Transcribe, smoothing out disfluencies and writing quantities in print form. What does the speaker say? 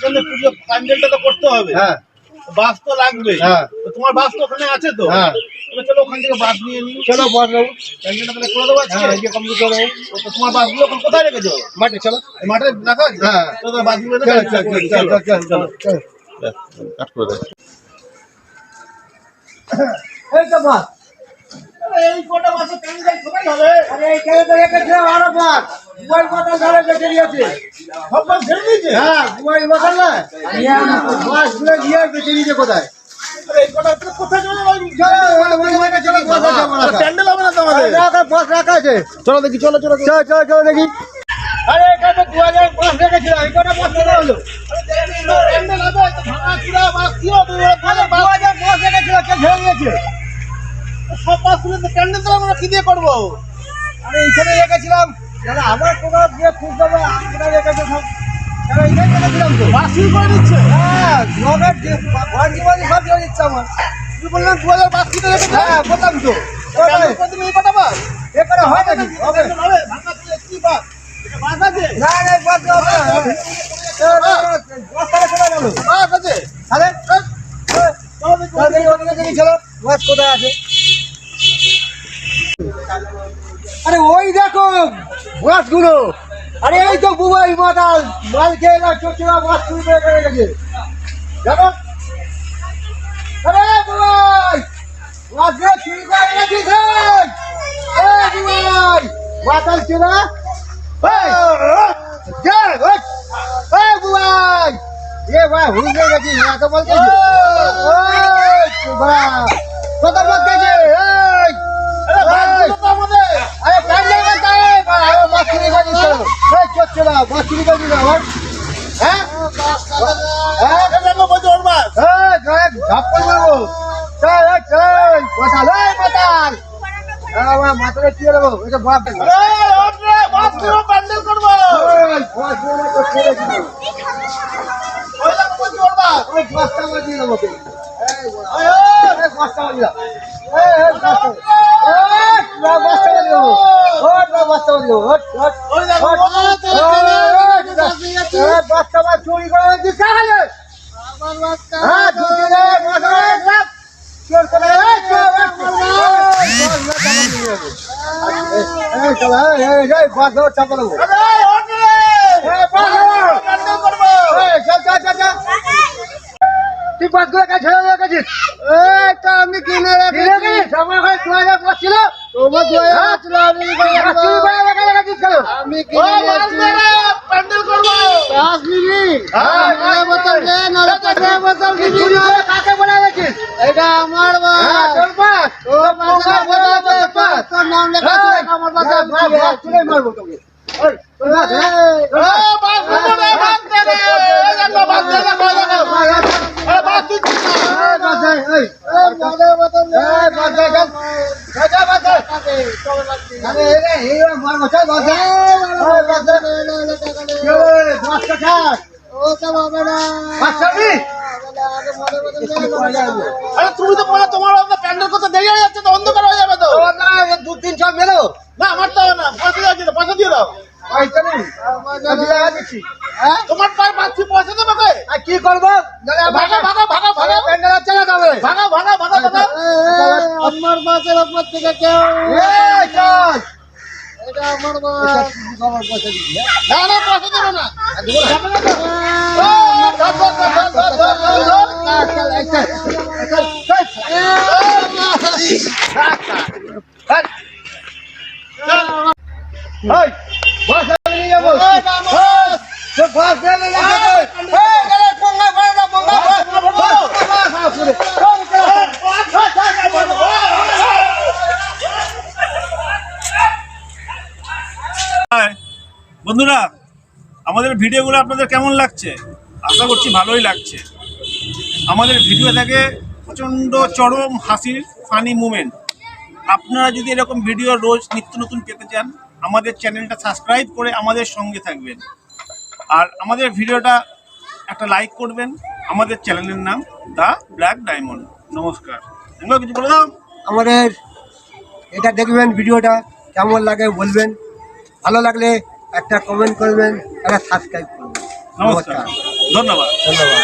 তাহলে পুজো প্যান্ডেলটা তো করতে হবে। বাস তো লাগবে। তোমার বাস তো ওখানে আছে তো? চলো ওখান থেকে বাস নিয়ে নিই। চলো বস বাবু, প্যান্ডেলটা তাহলে করে দেবো আজকে। আজকে কমপ্লিট করে দেবো। তোমার বাসগুলো এখন কোথায় রেখেছো? মাঠে চলো, মাঠে রাখা আছে? চলো বাসগুলো চল চল চল চল চল চল। কাট করে দাও। এই তো বাস, এই কটা বাসে প্যান্ডেল কোথায় হবে? আরে এইখানে তো রেখেছিলাম আরো বাস, মোবাইল বাতাল ধরে বেঁচে দিয়েছে। সব বাস ছেড়ে দিয়েছে? মোবাইল বাতাল না বাসগুলো দিয়ে বেঁচে দিয়েছে কোথায়? এই কটা কোথায় চলে যাবে? চলো প্যান্ডেল হবে না তো আমাদের? বাস রাখা আছে, চলো দেখি, চলো চলো চল চল চল দেখি। আরে এখানে তো 2000 বাস রেখেছিলাম, এই কটা বাস চলে হলো। প্যান্ডেল হবে তো ভাঙা চূড়া বাস কি হবে? 2000 বাস রেখেছিলাম, কে ঝেড়ে দিয়েছে? সব বাসগুলো তো প্যান্ডেল তো আমরা কি দিয়ে করবো? আরে এইখানে রেখেছিলাম, যারা আমার কোনো দিয়ে খুঁজ দেবে আমরা রেখেছে সব, তারা এইখানে রেখেছিলাম তো। বাস শুরু করে দিচ্ছে। নগদ যে ভাজি ভাজি সব দিয়ে দিচ্ছে আমার। তুই বললাম 2000 বাস কিনে রেখেছে। বললাম তো প্যান্ডেল করে দিলে এই কটা বাস এখানে হয় নাকি? হবে হবে? ভাঙা চূড়া কি বাস? এটা বাস আছে? না না বাস হবে না। বাস তাহলে চলে গেল। বাস আছে? তাহলে চলো দেখি। তাহলে ওদিকে দেখি চলো বাস কোথায় আছে। আরে ওই দেখো বাসগুলো, আরে এই তো বুবাই মাতাল মাল খেয়ে না চোখা বাস চুরি করে রেখেছে দেখো। আরে বুবাই বাসগুলো চুরি করে রেখেছে। বুবাই মাতাল চোরা বুবাই এ ভাই হুইলে গেছি না তো বলতে কথা বলতেছে। আরে বাসগুলো তো আমাদের। আরে প্যান্ডেল করতে হবে, বাস চুরি করে দিচ্ছ। চলছে না বাস চুরি করে দিল আমার। হ্যাঁ এটা দেখো বলছে ওর বাস। ঝাপ্পল মারবো। চল চল মাতাল মাতাল মাতালে কি দেবো এটা বাপ দেখো। আরে ওঠ রে, বাস কিনে প্যান্ডেল করবো। ওই দেখো বলছে ওর বাস। ওই বাসটা বাজিয়ে দেবো ওকে। আয়, আয়। বাসটা বাজিয়ে দাও। বাসটা বাজিয়ে দেবো। বাসটা বাজিয়ে দেবো। ওই দেখো বাসটা বাজ চুরি করে দিচ্ছে তাহলে। হ্যাঁ ঢুকে রে বাসটা চোর করে বাস ধর চাপা দেবো। আরে ওঠ রে, প্যান্ডেল করবো। তুই বাসগুলো কাছে ছেড়ে রেখেছিস? তো আমি কিনে রেখেছিস। আমার ঘরে 2000 বাস ছিল। তোমার 2000 ছিল, আমি রেখেছিস কেন? আমি ও বাস মেরে প্যান্ডেল করবো। কাকে বলে রেখেছিস? এটা আমার বাস। তোর বাস? তোর নাম লেখা ছিল আমার বাস। চুলে মারবো তোকে। তোর বাস? বাস করবো রে, বাস মেরে। এই দেখো, বাস মেরে দেখো, এই দেখো। আরে বাস দিচ্ছি না। আরে তুমি তো বলো তোমার প্যান্ডেল করতে দেরি হয়ে যাচ্ছে তো, অন্ধকার হয়ে যাবে তো। 2-3 মেলো না আমার তো হবে না, পয়সা দিয়ে দাও, পয়সা দিয়ে দাও। তোমার পায়ে পাচ্ছি, পয়সা দেবে কে? কি করবো? ভাগা ভাগা ভাগা ভাগা প্যান্ডেল চলে যাবে। ভাগা ভাগা ভাগা ভাগা। আমার বাসের ওপর থেকে কেউ চল, এটা আমার বাস। পয়সা দিবি না না পয়সা দেবে না। বন্ধুরা, আমাদের ভিডিওগুলো আপনাদের কেমন লাগছে? আশা করছি ভালোই লাগছে। আমাদের ভিডিও থাকে প্রচণ্ড চরম হাসির ফানি মুমেন্ট। আপনারা যদি এরকম ভিডিও রোজ নিত্য নতুন পেতে চান, আমাদের চ্যানেলটা সাবস্ক্রাইব করে আমাদের সঙ্গে থাকবেন। আর আমাদের ভিডিওটা একটা লাইক করবেন। আমাদের চ্যানেলের নাম দ্য ব্ল্যাক ডায়মন্ড। নমস্কার। তোমরা কিছু বলে দাও। আমাদের এটা দেখবেন, ভিডিওটা কেমন লাগে বলবেন, ভালো লাগলে একটা কমেন্ট করবেন, একটা সাবস্ক্রাইব করবেন। নমস্কার, ধন্যবাদ। ধন্যবাদ।